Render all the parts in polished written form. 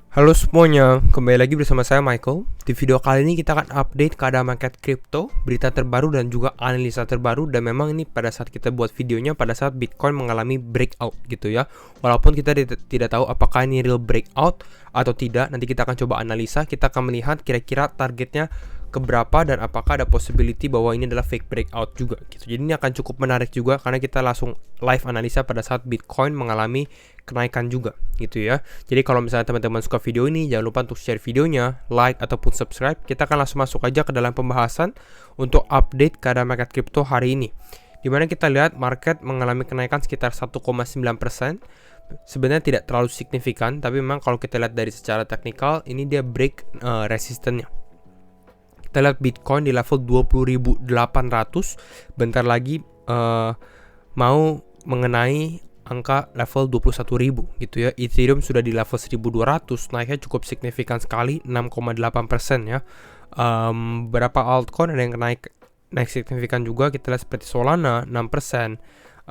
Halo semuanya, kembali lagi bersama saya Michael. Di video kali ini kita akan update keadaan market kripto, berita terbaru dan juga analisa terbaru. Dan memang ini pada saat kita buat videonya pada saat Bitcoin mengalami breakout gitu ya. Walaupun kita tidak tahu apakah ini real breakout atau tidak, nanti kita akan coba analisa. Kita akan melihat kira-kira targetnya keberapa dan apakah ada possibility bahwa ini adalah fake breakout juga gitu. Jadi ini akan cukup menarik juga karena kita langsung live analisa pada saat Bitcoin mengalami kenaikan juga gitu ya. Jadi kalau misalnya teman-teman suka video ini, jangan lupa untuk share videonya, like ataupun subscribe. Kita akan langsung masuk aja ke dalam pembahasan untuk update keadaan market kripto hari ini. Dimana kita lihat market mengalami kenaikan sekitar 1,9%. Sebenarnya tidak terlalu signifikan, tapi memang kalau kita lihat dari secara teknikal, ini dia break resistennya. Kita lihat Bitcoin di level 20.800, bentar lagi mau mengenai angka level 21.000 gitu ya. Ethereum sudah di level 1.200, naiknya cukup signifikan sekali, 6,8% ya. Beberapa altcoin ada yang naik signifikan juga. Kita lihat seperti Solana 6%,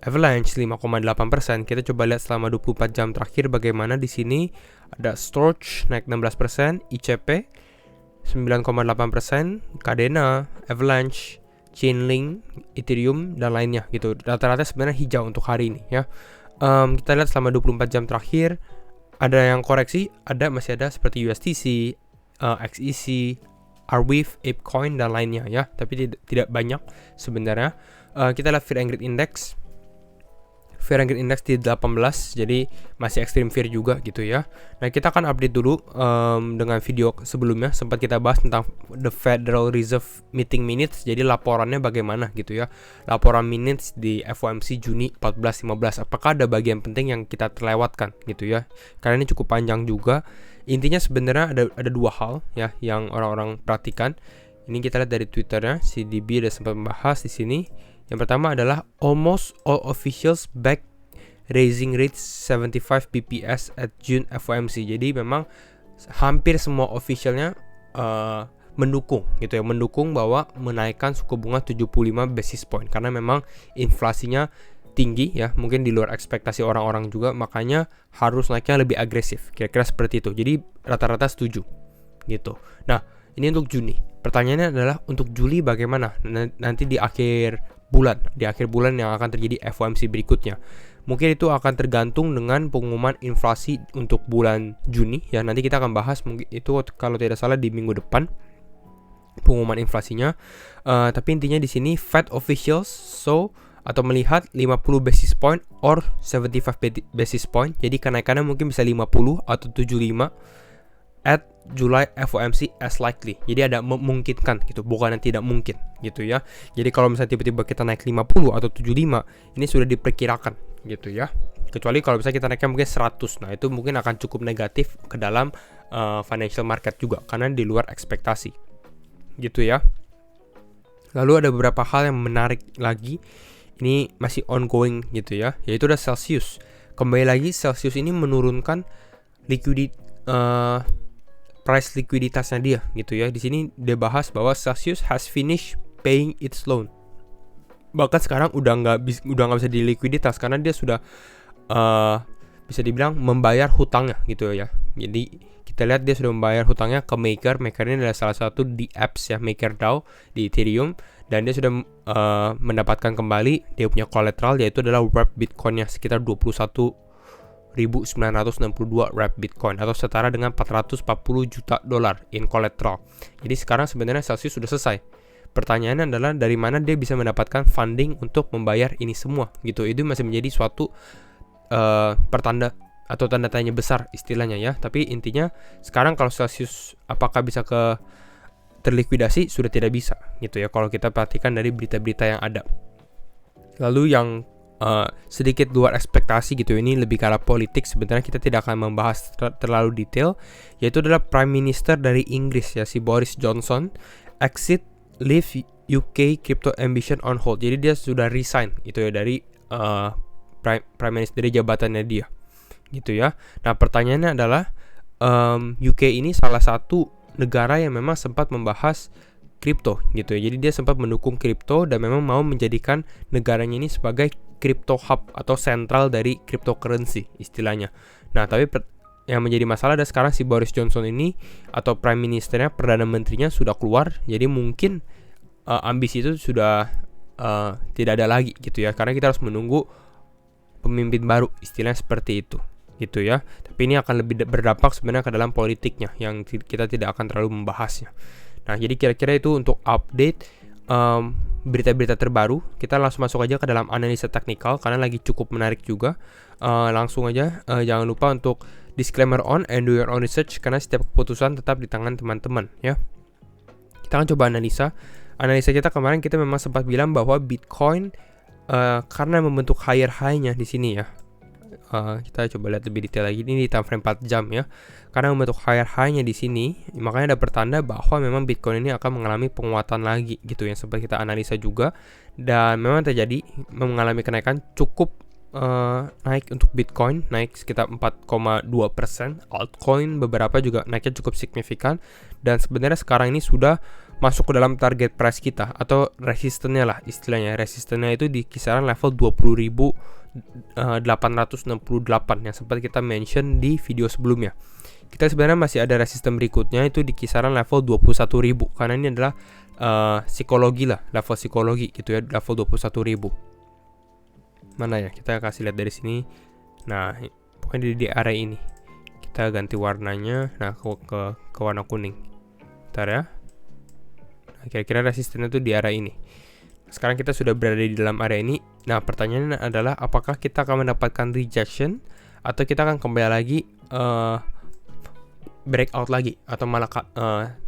Avalanche 5,8%. Kita coba lihat selama 24 jam terakhir bagaimana di sini. Ada Storch naik 16%, ICP 9,8%, Kadena, Avalanche, Chainlink, Ethereum, dan lainnya gitu. Rata-rata sebenarnya hijau untuk hari ini ya. Kita lihat selama 24 jam terakhir ada yang koreksi, masih ada seperti USTC, XEC, Arweave, ApeCoin, dan lainnya ya. Tapi tidak banyak sebenarnya. Kita lihat Fear and Greed Index. Fear and Greed Index di 18, jadi masih ekstrim fear juga gitu ya. Nah, kita akan update dulu dengan video sebelumnya sempat kita bahas tentang the Federal Reserve Meeting Minutes. Jadi laporannya bagaimana gitu ya. Laporan minutes di FOMC Juni 14-15. Apakah ada bagian penting yang kita terlewatkan gitu ya. Karena ini cukup panjang juga. Intinya sebenarnya ada dua hal ya yang orang-orang perhatikan. Ini kita lihat dari Twitternya, CDB ada sempat membahas di sini. Yang pertama adalah almost all officials back raising rates 75 bps at June FOMC. Jadi memang hampir semua officialnya mendukung gitu ya, mendukung bahwa menaikkan suku bunga 75 basis point karena memang inflasinya tinggi ya, mungkin di luar ekspektasi orang-orang juga, makanya harus naiknya lebih agresif. Kira-kira seperti itu. Jadi rata-rata setuju gitu. Nah, ini untuk Juni. Pertanyaannya adalah untuk Juli bagaimana? Nanti di akhir bulan yang akan terjadi FOMC berikutnya. Mungkin itu akan tergantung dengan pengumuman inflasi untuk bulan Juni ya. Nanti kita akan bahas mungkin itu kalau tidak salah di minggu depan pengumuman inflasinya. Tapi intinya di sini Fed officials atau melihat 50 basis point or 75 basis point. Jadi kenaikannya mungkin bisa 50 atau 75 at July FOMC as likely. Jadi ada memungkinkan gitu, bukan yang tidak mungkin gitu ya. Jadi kalau misalnya tiba-tiba kita naik 50 atau 75, ini sudah diperkirakan gitu ya. Kecuali kalau misalnya kita naiknya mungkin 100. Nah, itu mungkin akan cukup negatif ke dalam financial market juga karena di luar ekspektasi. Gitu ya. Lalu ada beberapa hal yang menarik lagi. Ini masih ongoing gitu ya. Yaitu ada Celsius. Kembali lagi Celsius ini menurunkan price likuiditasnya dia gitu ya. Di sini dia bahas bahwa Celsius has finished paying its loan. Bahkan sekarang udah nggak bisa dilikuiditas karena dia sudah bisa dibilang membayar hutangnya gitu ya. Jadi kita lihat dia sudah membayar hutangnya ke Maker. Maker ini adalah salah satu di apps ya, MakerDAO di Ethereum, dan dia sudah mendapatkan kembali dia punya collateral, yaitu adalah wrap Bitcoinnya sekitar 21.962 wrap Bitcoin atau setara dengan 440 juta dolar in collateral. Jadi sekarang sebenarnya Celsius sudah selesai. Pertanyaannya adalah dari mana dia bisa mendapatkan funding untuk membayar ini semua gitu. Itu masih menjadi suatu pertanda atau tanda tanya besar istilahnya ya. Tapi intinya sekarang kalau Celsius apakah bisa terlikuidasi, sudah tidak bisa gitu ya kalau kita perhatikan dari berita-berita yang ada. Lalu yang sedikit luar ekspektasi gitu, ini lebih ke arah politik. Sebenarnya kita tidak akan membahas terlalu detail, yaitu adalah Prime Minister dari Inggris ya, si Boris Johnson leave UK crypto ambition on hold. Jadi dia sudah resign itu ya dari Prime Minister, dari jabatannya dia gitu ya. Nah, pertanyaannya adalah UK ini salah satu negara yang memang sempat membahas kripto gitu ya. Jadi dia sempat mendukung kripto dan memang mau menjadikan negaranya ini sebagai crypto hub atau sentral dari cryptocurrency istilahnya. Nah, tapi yang menjadi masalah adalah sekarang si Boris Johnson ini atau Prime Ministernya, Perdana Menterinya sudah keluar, jadi mungkin ambisi itu sudah tidak ada lagi gitu ya, karena kita harus menunggu pemimpin baru, istilahnya seperti itu gitu ya. Tapi ini akan lebih berdampak sebenarnya ke dalam politiknya yang kita tidak akan terlalu membahasnya. Nah, jadi kira-kira itu untuk update berita-berita terbaru. Kita langsung masuk aja ke dalam analisa teknikal karena lagi cukup menarik juga. Langsung aja, jangan lupa untuk disclaimer on and do your own research karena setiap keputusan tetap di tangan teman-teman ya. Kita akan coba analisa kita kemarin, kita memang sempat bilang bahwa Bitcoin karena membentuk higher high-nya di sini ya. Kita coba lihat lebih detail lagi, ini di time frame 4 jam ya. Karena membentuk higher high-nya di sini, makanya ada pertanda bahwa memang Bitcoin ini akan mengalami penguatan lagi gitu yang sempat kita analisa juga, dan memang terjadi mengalami kenaikan cukup naik untuk Bitcoin, naik sekitar 4,2%. Altcoin beberapa juga naiknya cukup signifikan, dan sebenarnya sekarang ini sudah masuk ke dalam target price kita atau resistennya lah istilahnya. Resistennya itu di kisaran level 20.868 yang sempat kita mention di video sebelumnya. Kita sebenarnya masih ada resisten berikutnya itu di kisaran level 21.000 karena ini adalah psikologi lah, level psikologi gitu ya, level 21.000. Mana ya, kita kasih lihat dari sini. Nah, pokoknya di area ini kita ganti warnanya, nah ke warna kuning. Bentar ya. Nah, kira-kira resistennya tuh di area ini. Sekarang kita sudah berada di dalam area ini. Nah, pertanyaannya adalah apakah kita akan mendapatkan rejection atau kita akan kembali lagi breakout lagi atau malah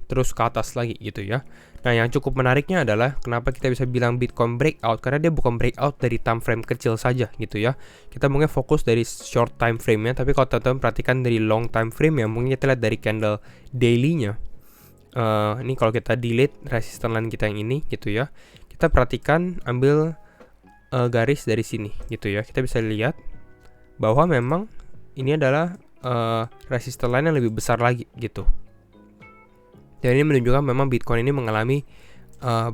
terus ke atas lagi gitu ya. Nah, yang cukup menariknya adalah kenapa kita bisa bilang Bitcoin breakout, karena dia bukan breakout dari time frame kecil saja gitu ya. Kita mungkin fokus dari short time frame-nya, tapi kalau teman-teman perhatikan dari long time frame ya, mungkin kita lihat dari candle daily-nya. Ini kalau kita delete resistance line kita yang ini gitu ya. Kita perhatikan, ambil garis dari sini gitu ya. Kita bisa lihat bahwa memang ini adalah resistance line yang lebih besar lagi gitu. Dan ini menunjukkan memang Bitcoin ini mengalami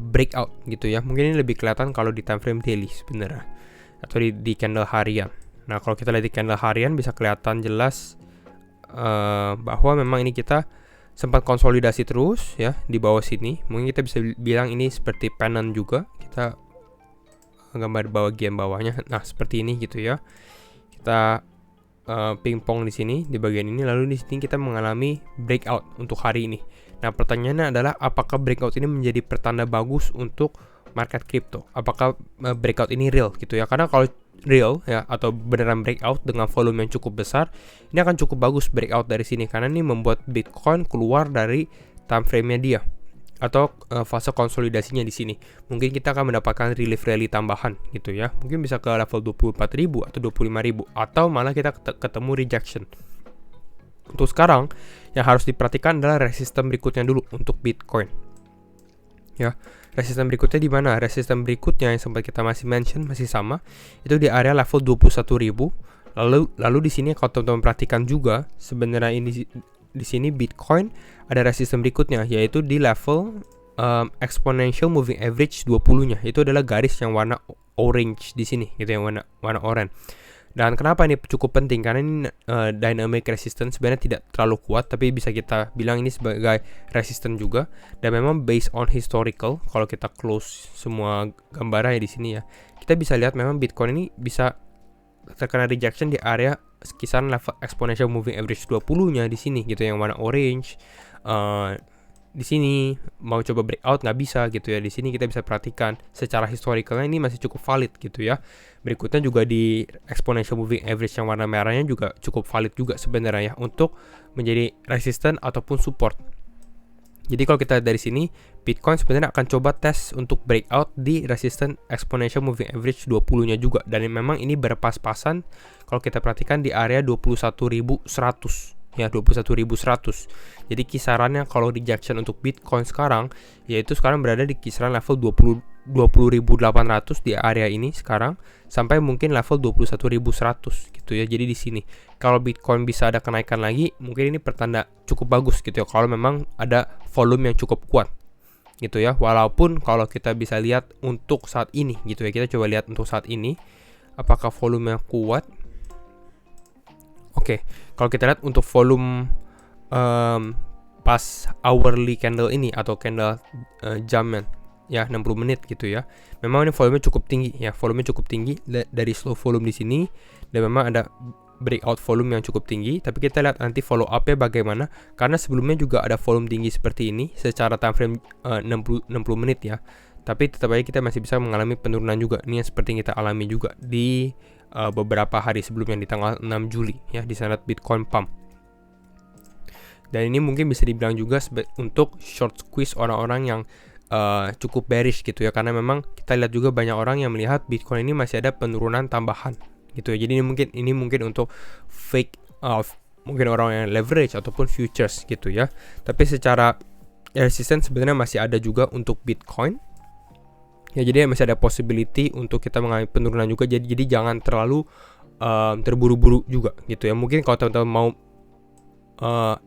breakout gitu ya. Mungkin ini lebih kelihatan kalau di time frame daily sebenarnya, atau di candle harian. Nah, kalau kita lihat di candle harian bisa kelihatan jelas bahwa memang ini kita sempat konsolidasi terus ya di bawah sini. Mungkin kita bisa bilang ini seperti pennant juga. Kita gambar bagian bawahnya. Nah, seperti ini gitu ya. Kita pingpong di sini di bagian ini, lalu di sini kita mengalami breakout untuk hari ini. Nah, pertanyaannya adalah apakah breakout ini menjadi pertanda bagus untuk market crypto? Apakah breakout ini real gitu ya? Karena kalau real ya atau beneran breakout dengan volume yang cukup besar, ini akan cukup bagus breakout dari sini karena ini membuat Bitcoin keluar dari time frame-nya dia atau fase konsolidasinya di sini. Mungkin kita akan mendapatkan relief rally tambahan gitu ya. Mungkin bisa ke level 24.000 atau 25.000 atau malah kita ketemu rejection. Untuk sekarang yang harus diperhatikan adalah resisten berikutnya dulu untuk Bitcoin. Ya, resisten berikutnya di mana? Resisten berikutnya yang sempat kita masih mention masih sama, itu di area level 21.000. Lalu di sini kalau teman-teman perhatikan juga sebenarnya ini di sini Bitcoin ada resisten berikutnya yaitu di level exponential moving average 20-nya. Itu adalah garis yang warna orange di sini gitu, yang warna oranye. Dan kenapa ini cukup penting? Karena ini dynamic resistance sebenarnya tidak terlalu kuat, tapi bisa kita bilang ini sebagai resistance juga. Dan memang based on historical, kalau kita close semua gambarnya di sini ya, kita bisa lihat memang Bitcoin ini bisa terkena rejection di area kisaran level exponential moving average 20-nya di sini gitu, yang warna orange. Di sini mau coba breakout nggak bisa gitu ya. Di sini kita bisa perhatikan secara historicalnya ini masih cukup valid gitu ya. Berikutnya juga di exponential moving average yang warna merahnya juga cukup valid juga sebenarnya ya untuk menjadi resistance ataupun support. Jadi kalau kita dari sini Bitcoin sebenarnya akan coba tes untuk breakout di resistance exponential moving average 20-nya juga, dan memang ini berpas-pasan kalau kita perhatikan di area 21.100. Ya, 21.100. Jadi kisarannya kalau rejection untuk Bitcoin sekarang yaitu sekarang berada di kisaran level 20.800 di area ini sekarang sampai mungkin level 21.100 gitu ya. Jadi di sini kalau Bitcoin bisa ada kenaikan lagi, mungkin ini pertanda cukup bagus gitu ya kalau memang ada volume yang cukup kuat gitu ya. Walaupun kalau kita bisa lihat untuk saat ini gitu ya, kita coba lihat untuk saat ini apakah volumenya kuat. Oke, kalau kita lihat untuk volume pas hourly candle ini atau candle jamnya ya 60 menit gitu ya. Memang ini volumenya cukup tinggi ya, volumenya cukup tinggi dari slow volume di sini, dan memang ada breakout volume yang cukup tinggi. Tapi kita lihat nanti follow up-nya bagaimana, karena sebelumnya juga ada volume tinggi seperti ini secara time frame 60 menit ya. Tapi tetap aja kita masih bisa mengalami penurunan juga. Ini yang seperti yang kita alami juga di beberapa hari sebelumnya di tanggal 6 Juli ya, di sana Bitcoin pump. Dan ini mungkin bisa dibilang juga untuk short squeeze orang-orang yang cukup bearish gitu ya, karena memang kita lihat juga banyak orang yang melihat Bitcoin ini masih ada penurunan tambahan gitu ya. Jadi ini mungkin untuk fake mungkin orang yang leverage ataupun futures gitu ya. Tapi secara resistance sebenarnya masih ada juga untuk Bitcoin. Ya, jadi masih ada possibility untuk kita mengalami penurunan juga. Jadi jangan terlalu terburu-buru juga gitu ya. Mungkin kalau teman-teman mau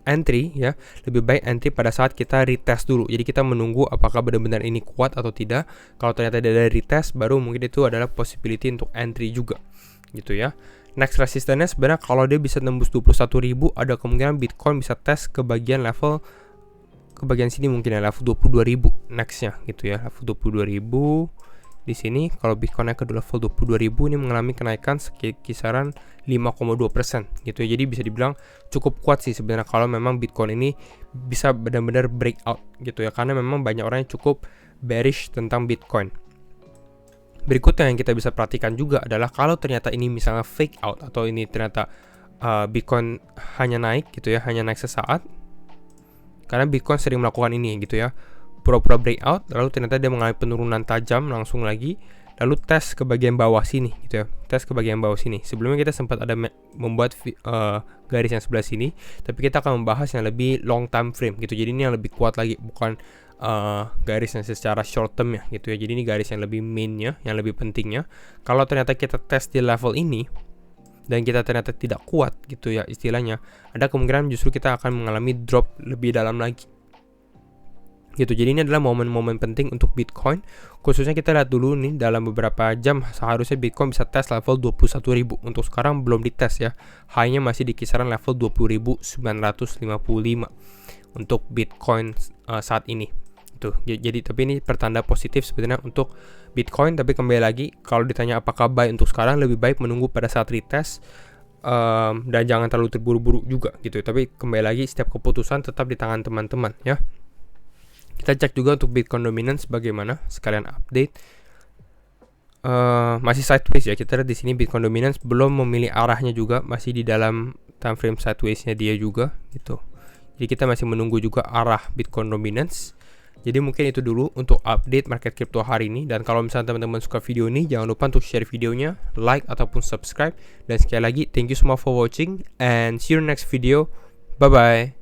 entry ya, lebih baik entry pada saat kita retest dulu. Jadi kita menunggu apakah benar-benar ini kuat atau tidak. Kalau ternyata ada retest, baru mungkin itu adalah possibility untuk entry juga gitu ya. Next resistannya sebenarnya kalau dia bisa tembus 21.000, ada kemungkinan Bitcoin bisa tes ke bagian level, ke bagian sini mungkin ya, level 22.000 nextnya gitu ya, level 22.000 di sini. Kalau Bitcoin naik ke level 22.000 ini mengalami kenaikan kisaran 5,2% gitu ya. Jadi bisa dibilang cukup kuat sih sebenarnya kalau memang Bitcoin ini bisa benar-benar breakout gitu ya, karena memang banyak orang yang cukup bearish tentang Bitcoin. Berikutnya yang kita bisa perhatikan juga adalah kalau ternyata ini misalnya fake out, atau ini ternyata Bitcoin hanya naik gitu ya, hanya naik sesaat. Karena Bitcoin sering melakukan ini gitu ya, pura-pura breakout, lalu ternyata dia mengalami penurunan tajam langsung lagi, lalu tes ke bagian bawah sini gitu ya, tes ke bagian bawah sini. Sebelumnya kita sempat ada membuat garis yang sebelah sini, tapi kita akan membahas yang lebih long time frame gitu. Jadi ini yang lebih kuat lagi, bukan garis yang secara short term ya gitu ya. Jadi ini garis yang lebih mainnya, yang lebih pentingnya. Kalau ternyata kita tes di level ini dan kita ternyata tidak kuat gitu ya istilahnya, ada kemungkinan justru kita akan mengalami drop lebih dalam lagi gitu. Jadi ini adalah momen-momen penting untuk Bitcoin. Khususnya kita lihat dulu nih dalam beberapa jam, seharusnya Bitcoin bisa tes level 21.000. Untuk sekarang belum dites ya, high-nya masih di kisaran level 20.955 untuk Bitcoin saat ini tuh. Jadi tapi ini pertanda positif sebenarnya untuk Bitcoin. Tapi kembali lagi, kalau ditanya apakah buy untuk sekarang, lebih baik menunggu pada saat retest dan jangan terlalu terburu-buru juga gitu. Tapi kembali lagi, setiap keputusan tetap di tangan teman-teman ya. Kita cek juga untuk Bitcoin dominance bagaimana, sekalian update. Masih sideways ya. Kita lihat di sini Bitcoin dominance belum memilih arahnya juga, masih di dalam time frame sideways-nya dia juga gitu. Jadi kita masih menunggu juga arah Bitcoin dominance. Jadi mungkin itu dulu untuk update market crypto hari ini. Dan kalau misalnya teman-teman suka video ini, jangan lupa untuk share videonya, like ataupun subscribe. Dan sekali lagi, thank you semua for watching and see you in the next video. Bye bye.